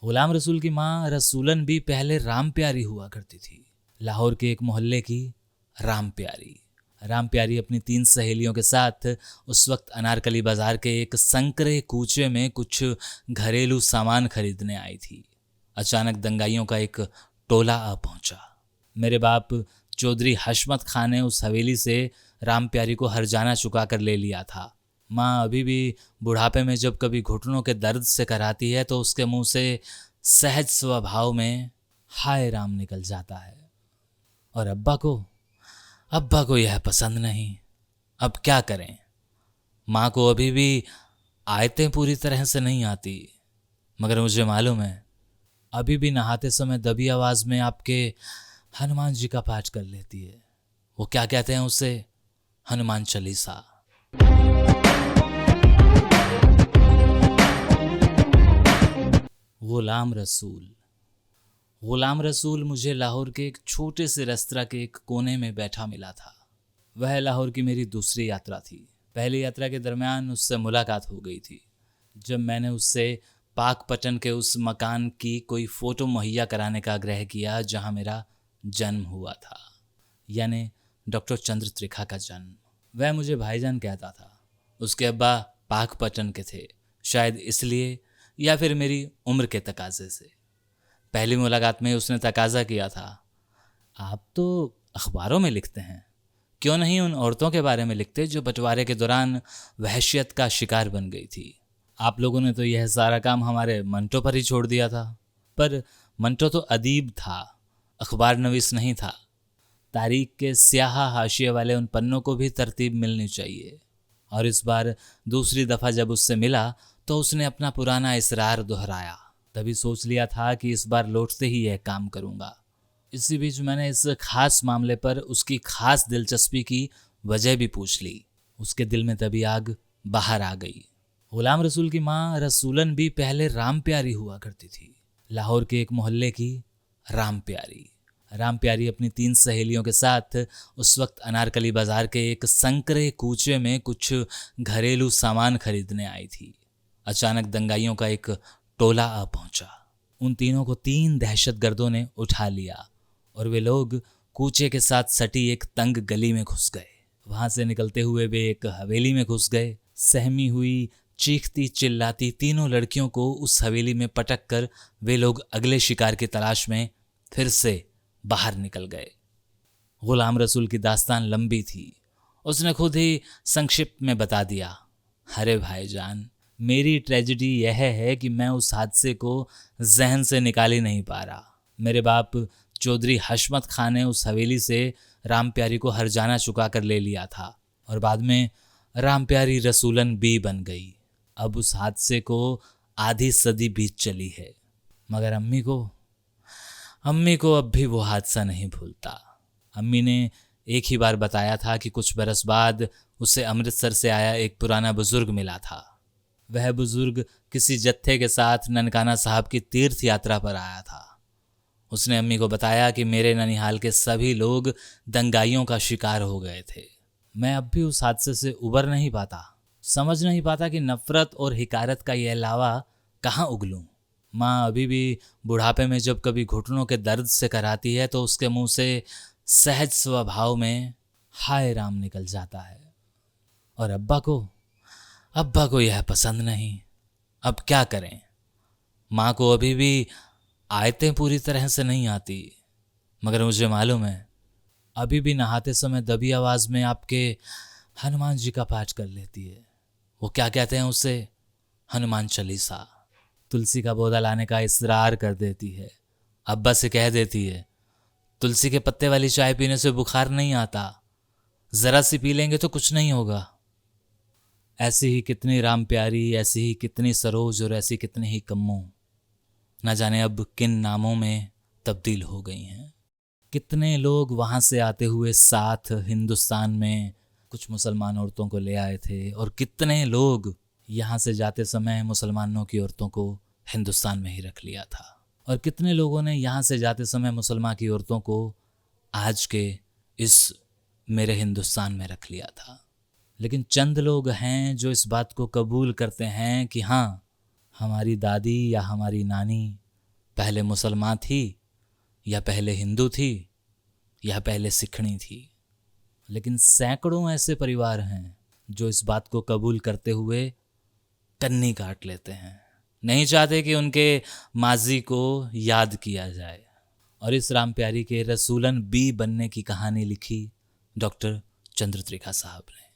गुलाम रसूल की माँ रसूलन भी पहले राम प्यारी हुआ करती थी। लाहौर के एक मोहल्ले की राम प्यारी। राम प्यारी अपनी 3 सहेलियों के साथ उस वक्त अनारकली बाजार के एक संकरे कूचे में कुछ घरेलू सामान खरीदने आई थी। अचानक दंगाइयों का एक टोला आ पहुंचा। मेरे बाप चौधरी हशमत खान ने उस हवेली से राम प्यारी को हरजाना चुका कर ले लिया था। माँ अभी भी बुढ़ापे में जब कभी घुटनों के दर्द से कराती है तो उसके मुंह से सहज स्वभाव में हाय राम निकल जाता है। और अब्बा को यह पसंद नहीं। अब क्या करें? माँ को अभी भी आयतें पूरी तरह से नहीं आती, मगर मुझे मालूम है अभी भी नहाते समय दबी आवाज में आपके हनुमान जी का पाठ कर लेती है। वो क्या कहते हैं उसे? हनुमान चालीसा। गुलाम रसूल। गुलाम रसूल मुझे लाहौर के एक छोटे से रेस्तरा के एक कोने में बैठा मिला था। वह लाहौर की मेरी दूसरी यात्रा थी। पहली यात्रा के दरमियान उससे मुलाकात हो गई थी जब मैंने उससे पाकपटन के उस मकान की कोई फ़ोटो मुहैया कराने का आग्रह किया जहां मेरा जन्म हुआ था, यानी डॉक्टर चंद्र त्रिखा का जन्म। वह मुझे भाईजान कहता था। उसके अब्बा पाकपटन के थे, शायद इसलिए या फिर मेरी उम्र के तकाजे से। पहली मुलाकात में उसने तकाजा किया था, आप तो अखबारों में लिखते हैं, क्यों नहीं उन औरतों के बारे में लिखते जो बंटवारे के दौरान वहशियत का शिकार बन गई थी। आप लोगों ने तो यह सारा काम हमारे मंटो पर ही छोड़ दिया था। पर मंटो तो अदीब था, अखबार नवीस नहीं था। तारीख के स्याह हाशिए वाले उन पन्नों को भी तरतीब मिलनी चाहिए। और इस बार दूसरी दफ़ा जब उससे मिला तो उसने अपना पुराना इसरार दोहराया। तभी सोच लिया था कि इस बार लौटते ही यह काम करूँगा। इसी बीच मैंने इस खास मामले पर उसकी खास दिलचस्पी की वजह भी पूछ ली। उसके दिल में तभी आग बाहर आ गई। गुलाम रसूल की माँ रसूलन भी पहले राम प्यारी हुआ करती थी। लाहौर के एक मोहल्ले की राम प्यारी। राम प्यारी अपनी 3 सहेलियों के साथ उस वक्त अनारकली बाजार के एक संकरे कूचे में कुछ घरेलू सामान खरीदने आई थी। अचानक दंगाइयों का एक टोला आ पहुंचा। उन तीनों को 3 दहशतगर्दों ने उठा लिया और वे लोग कूचे के साथ सटी एक तंग गली में घुस गए। वहां से निकलते हुए वे एक हवेली में घुस गए। सहमी हुई, चीखती चिल्लाती तीनों लड़कियों को उस हवेली में पटक कर वे लोग अगले शिकार की तलाश में फिर से बाहर निकल गए। गुलाम रसूल की दास्तान लंबी थी। उसने खुद ही संक्षिप्त में बता दिया, अरे भाईजान, मेरी ट्रेजेडी यह है कि मैं उस हादसे को जहन से निकाल ही नहीं पा रहा। मेरे बाप चौधरी हशमत खान ने उस हवेली से राम प्यारी को हरजाना चुका कर ले लिया था और बाद में राम प्यारी रसूलन बी बन गई। अब उस हादसे को आधी सदी बीत चली है, मगर अम्मी को अब भी वो हादसा नहीं भूलता। अम्मी ने एक ही बार बताया था कि कुछ बरस बाद उसे अमृतसर से आया एक पुराना बुजुर्ग मिला था। वह बुजुर्ग किसी जत्थे के साथ ननकाना साहब की तीर्थ यात्रा पर आया था। उसने अम्मी को बताया कि मेरे ननिहाल के सभी लोग दंगाइयों का शिकार हो गए थे। मैं अब भी उस हादसे से उबर नहीं पाता, समझ नहीं पाता कि नफरत और हिकारत का यह लावा कहाँ उगलूं। माँ अभी भी बुढ़ापे में जब कभी घुटनों के दर्द से कराती है तो उसके मुंह से सहज स्वभाव में हाय राम निकल जाता है। और अब्बा को यह पसंद नहीं। अब क्या करें? माँ को अभी भी आयतें पूरी तरह से नहीं आती, मगर मुझे मालूम है अभी भी नहाते समय दबी आवाज में आपके हनुमान जी का पाठ कर लेती है। वो क्या कहते हैं उसे? हनुमान चालीसा। तुलसी का पौधा लाने का इसरार कर देती है। अब्बा से कह देती है, तुलसी के पत्ते वाली चाय पीने से बुखार नहीं आता, जरा सी पी लेंगे तो कुछ नहीं होगा। ऐसी ही कितनी राम प्यारी, ऐसी ही कितनी सरोज और ऐसी कितनी ही कम्मो न जाने अब किन नामों में तब्दील हो गई हैं। कितने लोग वहाँ से आते हुए साथ हिंदुस्तान में कुछ मुसलमान औरतों को ले आए थे और कितने लोग यहाँ से जाते समय मुसलमानों की औरतों को हिंदुस्तान में ही रख लिया था और कितने लोगों ने यहाँ से जाते समय मुसलमान की औरतों को आज के इस मेरे हिंदुस्तान में रख लिया था। लेकिन चंद लोग हैं जो इस बात को कबूल करते हैं कि हाँ, हमारी दादी या हमारी नानी पहले मुसलमान थी या पहले हिंदू थी या पहले सिखणी थी। लेकिन सैकड़ों ऐसे परिवार हैं जो इस बात को कबूल करते हुए कन्नी काट लेते हैं, नहीं चाहते कि उनके माजी को याद किया जाए। और इस राम प्यारी के रसूलन बी बनने की कहानी लिखी डॉक्टर चंद्रत्रिका साहब ने।